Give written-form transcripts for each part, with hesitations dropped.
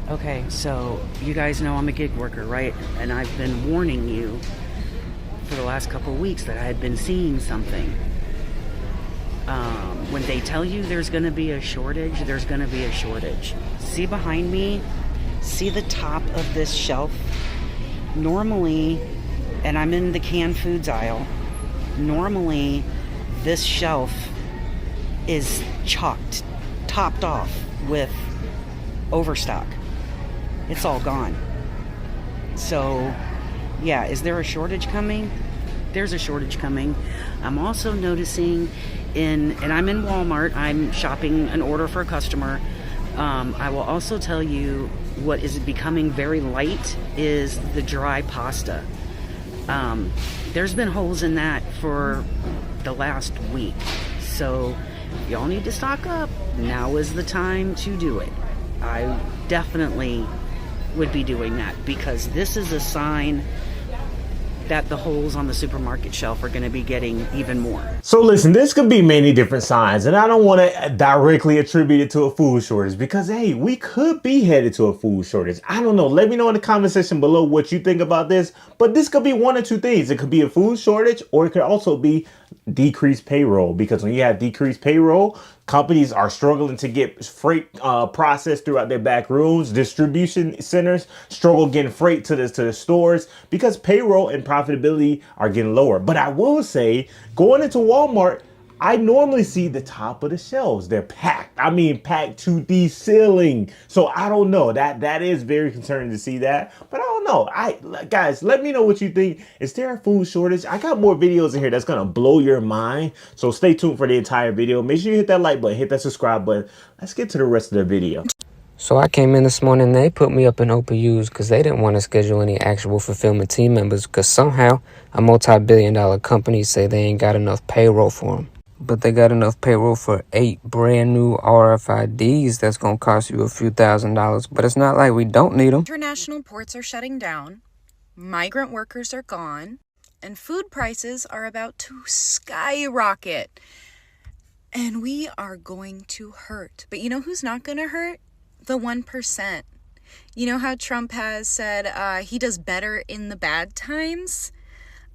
Okay, so you guys know I'm a gig worker, right? And I've been warning you for the last couple of weeks that I had been seeing something. When they tell you there's going to be a shortage, there's going to be a shortage. See behind me? See the top of this shelf? Normally, and I'm in the canned foods aisle, normally this shelf is topped off with overstock. It's all gone. So, yeah, is there a shortage coming? There's a shortage coming. I'm also noticing and I'm in Walmart, I'm shopping an order for a customer. I will also tell you what is becoming very light is the dry pasta. There's been holes in that for the last week. So, y'all need to stock up. Now is the time to do it. I definitely would be doing that because this is a sign that the holes on the supermarket shelf are going to be getting even more. So listen, this could be many different signs, and I don't want to directly attribute it to a food shortage because, hey, we could be headed to a food shortage. I don't know. Let me know in the comment section below what you think about this, but this could be one or two things. It could be a food shortage, or it could also be decreased payroll, because when you have decreased payroll, companies are struggling to get freight processed throughout their back rooms. Distribution centers struggle getting freight to the stores because payroll and profitability are getting lower. But I will say, going into Walmart, I normally see the top of the shelves. They're packed. I mean, packed to the ceiling. So I don't know. That is very concerning to see that. But I don't know. Guys, let me know what you think. Is there a food shortage? I got more videos in here that's gonna blow your mind. So stay tuned for the entire video. Make sure you hit that like button, hit that subscribe button. Let's get to the rest of the video. So I came in this morning and they put me up in OPUs because they didn't want to schedule any actual fulfillment team members because somehow a multi-billion-dollar company say they ain't got enough payroll for them. But they got enough payroll for 8 brand new RFIDs that's going to cost you a few $1,000s. But it's not like we don't need them. International ports are shutting down, migrant workers are gone, and food prices are about to skyrocket. And we are going to hurt. But you know who's not going to hurt? The 1%. You know how Trump has said he does better in the bad times?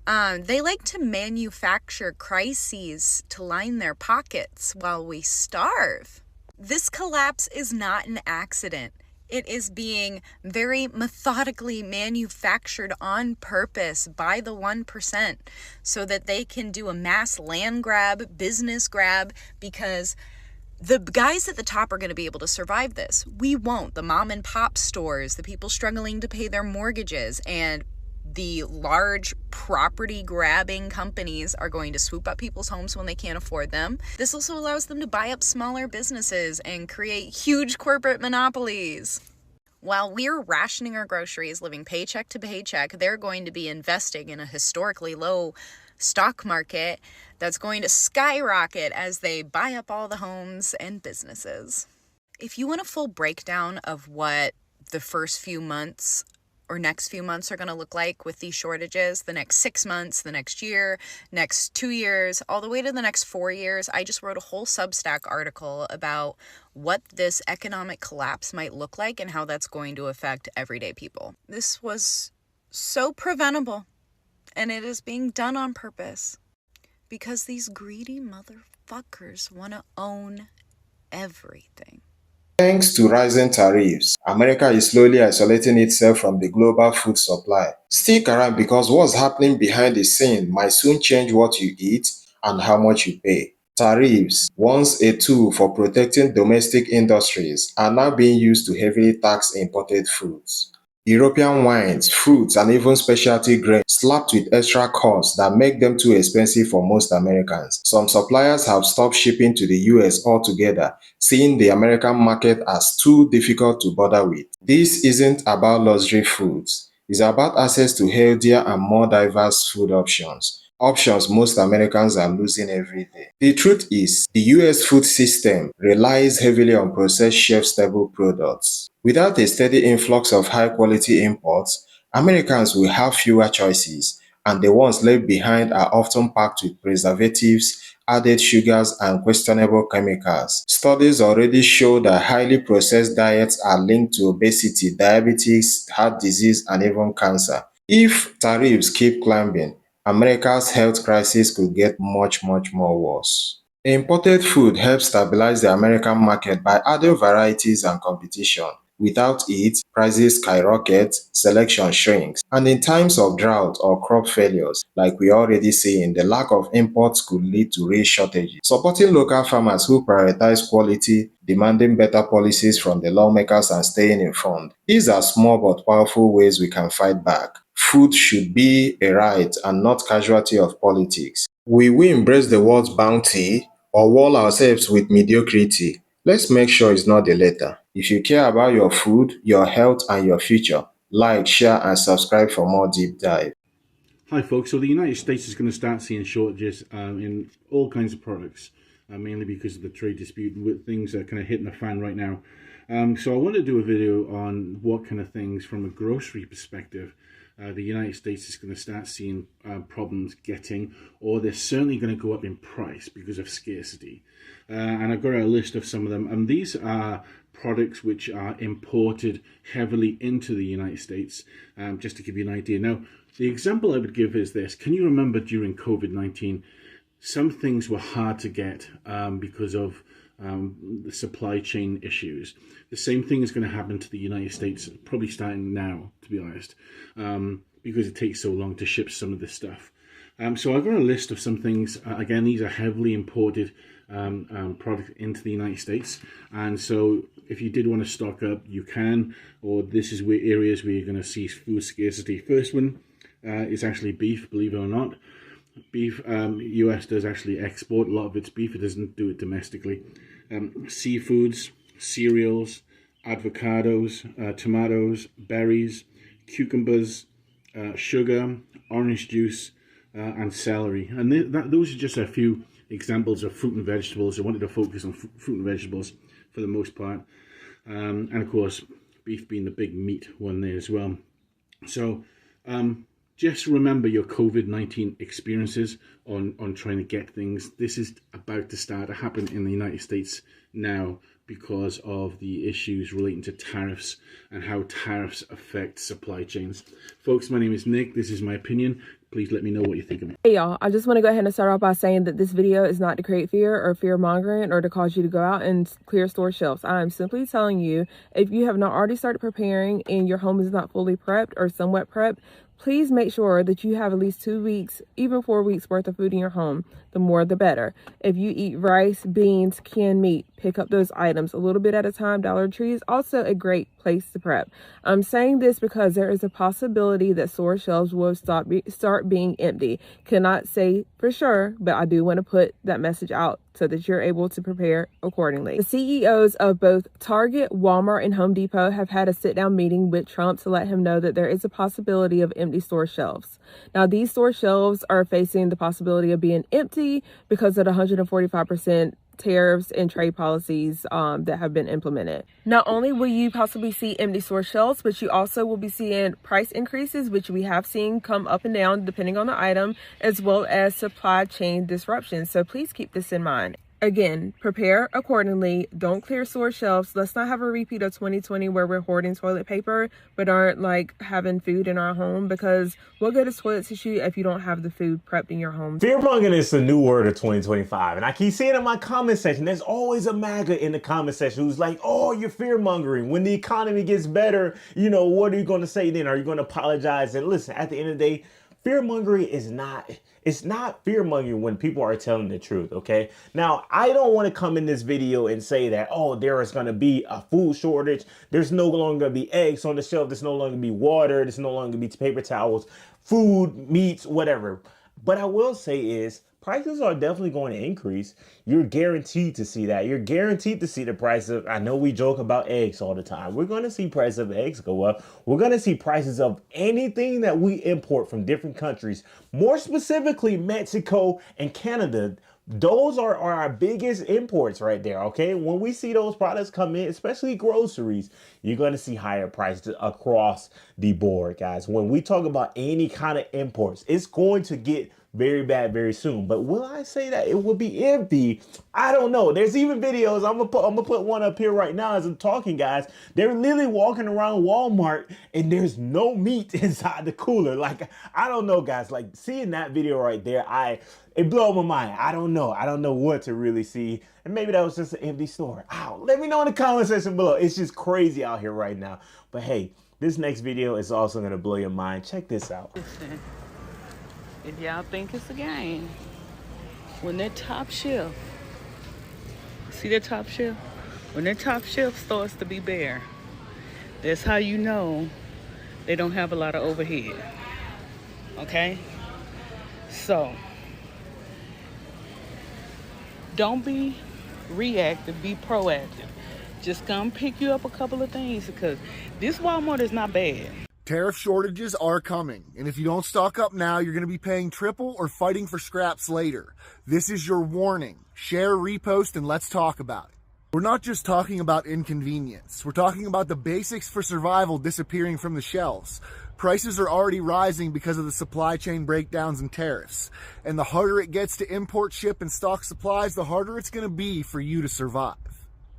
They like to manufacture crises to line their pockets while we starve. This collapse is not an accident. It is being very methodically manufactured on purpose by the 1% so that they can do a mass land grab, business grab, because the guys at the top are going to be able to survive this. We won't. The mom and pop stores, the people struggling to pay their mortgages, and the large property grabbing companies are going to swoop up people's homes when they can't afford them. This also allows them to buy up smaller businesses and create huge corporate monopolies. While we're rationing our groceries, living paycheck to paycheck, they're going to be investing in a historically low stock market that's going to skyrocket as they buy up all the homes and businesses. If you want a full breakdown of what the first few months or next few months are going to look like with these shortages, the next 6 months, the next year, next 2 years, all the way to the next 4 years, I just wrote a whole Substack article about what this economic collapse might look like and how that's going to affect everyday people. This was so preventable, and it is being done on purpose because these greedy motherfuckers want to own everything. Thanks to rising tariffs, America is slowly isolating itself from the global food supply. Stick around because what's happening behind the scene might soon change what you eat and how much you pay. Tariffs, once a tool for protecting domestic industries, are now being used to heavily tax imported foods. European wines, fruits, and even specialty grains slapped with extra costs that make them too expensive for most Americans. Some suppliers have stopped shipping to the US altogether, seeing the American market as too difficult to bother with. This isn't about luxury foods. It's about access to healthier and more diverse food options. Options most Americans are losing every day. The truth is, the US food system relies heavily on processed shelf-stable products. Without a steady influx of high-quality imports, Americans will have fewer choices, and the ones left behind are often packed with preservatives, added sugars, and questionable chemicals. Studies already show that highly processed diets are linked to obesity, diabetes, heart disease, and even cancer. If tariffs keep climbing, America's health crisis could get much more worse. Imported food helps stabilize the American market by adding varieties and competition. Without it, prices skyrocket, selection shrinks, and in times of drought or crop failures, like we already see, the lack of imports could lead to real shortages. Supporting local farmers who prioritize quality, demanding better policies from the lawmakers, and staying informed. These are small but powerful ways we can fight back. Food should be a right and not casualty of politics. Will we embrace the world's bounty or wall ourselves with mediocrity? Let's make sure it's not the latter. If you care about your food, your health, and your future, like, share, and subscribe for more deep dive. Hi folks, so the United States is going to start seeing shortages in all kinds of products, mainly because of the trade dispute and with things that are kind of hitting the fan right now. So I want to do a video on what kind of things from a grocery perspective the United States is going to start seeing problems getting, or they're certainly going to go up in price because of scarcity. And I've got a list of some of them, and these are products which are imported heavily into the United States, just to give you an idea. Now, the example I would give is this. Can you remember during COVID-19, some things were hard to get because of the supply chain issues? The same thing is going to happen to the United States, probably starting now, to be honest, because it takes so long to ship some of this stuff. So I've got a list of some things. Again, these are heavily imported products into the United States. And so if you did want to stock up, you can, or this is where areas where you're going to see food scarcity. First one is actually beef, believe it or not. Beef, US does actually export a lot of its beef. It doesn't do it domestically. Seafoods, cereals, avocados, tomatoes, berries, cucumbers, sugar, orange juice, and celery. And those are just a few examples of fruit and vegetables. I wanted to focus on fruit and vegetables for the most part. And of course, beef being the big meat one there as well. So just remember your COVID-19 experiences on trying to get things. This is about to start to happen in the United States now because of the issues relating to tariffs and how tariffs affect supply chains. Folks, my name is Nick. This is my opinion. Please let me know what you think of it. Hey y'all, I just want to go ahead and start off by saying that this video is not to create fear or fear mongering or to cause you to go out and clear store shelves. I am simply telling you, if you have not already started preparing and your home is not fully prepped or somewhat prepped, please make sure that you have at least 2 weeks, even 4 weeks worth of food in your home. The more, the better. If you eat rice, beans, canned meat, pick up those items a little bit at a time. Dollar Tree is also a great place to prep. I'm saying this because there is a possibility that store shelves will start being empty. Cannot say for sure, but I do want to put that message out so that you're able to prepare accordingly. The CEOs of both Target, Walmart, and Home Depot have had a sit-down meeting with Trump to let him know that there is a possibility of empty store shelves. Now, these store shelves are facing the possibility of being empty because of the 145% tariffs and trade policies that have been implemented. Not only will you possibly see empty store shelves, but you also will be seeing price increases, which we have seen come up and down depending on the item, as well as supply chain disruptions. So please keep this in mind. Again, prepare accordingly. Don't clear store shelves. Let's not have a repeat of 2020 where we're hoarding toilet paper but aren't like having food in our home, because what good is toilet tissue if you don't have the food prepped in your home? Fear-mongering is the new word of 2025. And I keep seeing in my comment section, there's always a MAGA in the comment section who's like, oh, you're fear-mongering. When the economy gets better, you know, what are you going to say then? Are you going to apologize? And listen, at the end of the day, fear-mongering is not, it's not fear-mongering when people are telling the truth, okay? Now, I don't want to come in this video and say that, oh, there is going to be a food shortage. There's no longer going to be eggs on the shelf. There's no longer going to be water. There's no longer going to be paper towels, food, meats, whatever. But I will say is, prices are definitely going to increase. You're guaranteed to see that. You're guaranteed to see the price of, I know we joke about eggs all the time. We're going to see prices of eggs go up. We're going to see prices of anything that we import from different countries, more specifically Mexico and Canada. Those are our biggest imports right there, okay? When we see those products come in, especially groceries, you're going to see higher prices across the board, guys. When we talk about any kind of imports, it's going to get very bad very soon. But will I say that it will be empty? I don't know. There's even videos. I'm gonna put one up here right now as I'm talking, guys. They're literally walking around Walmart and there's no meat inside the cooler. Like, I don't know, guys. Like, seeing that video right there, it blew my mind. I don't know. I don't know what to really see. And maybe that was just an empty store. Ow. Let me know in the comment section below. It's just crazy out here right now. But hey, this next video is also gonna blow your mind. Check this out. Listen, if y'all think it's a game, when that top shelf, see that top shelf? When that top shelf starts to be bare, that's how you know they don't have a lot of overhead. Okay? So, don't be reactive, be proactive. Just come pick you up a couple of things, because this Walmart is not bad. Tariff shortages are coming, and if you don't stock up now, you're going to be paying triple or fighting for scraps later. This is your warning. Share, repost, and let's talk about it. We're not just talking about inconvenience. We're talking about the basics for survival disappearing from the shelves. Prices are already rising because of the supply chain breakdowns and tariffs. And the harder it gets to import, ship, and stock supplies, the harder it's going to be for you to survive.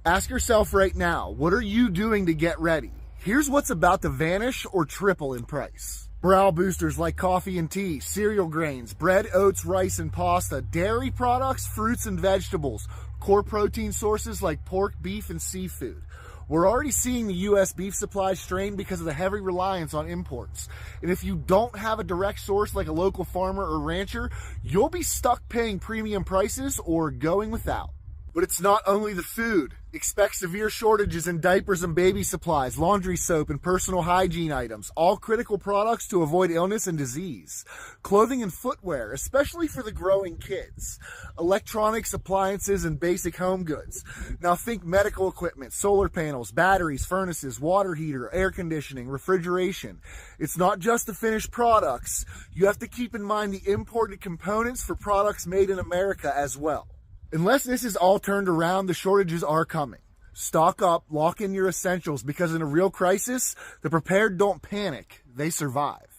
Ask yourself right now, what are you doing to get ready? Here's what's about to vanish or triple in price. Morale boosters like coffee and tea, cereal grains, bread, oats, rice, and pasta, dairy products, fruits and vegetables, core protein sources like pork, beef, and seafood. We're already seeing the U.S. beef supply strain because of the heavy reliance on imports. And if you don't have a direct source like a local farmer or rancher, you'll be stuck paying premium prices or going without. But it's not only the food. Expect severe shortages in diapers and baby supplies, laundry soap, and personal hygiene items, all critical products to avoid illness and disease. Clothing and footwear, especially for the growing kids. Electronics, appliances, and basic home goods. Now think medical equipment, solar panels, batteries, furnaces, water heater, air conditioning, refrigeration. It's not just the finished products. You have to keep in mind the imported components for products made in America as well. Unless this is all turned around, the shortages are coming. Stock up, lock in your essentials, because in a real crisis, the prepared don't panic, they survive.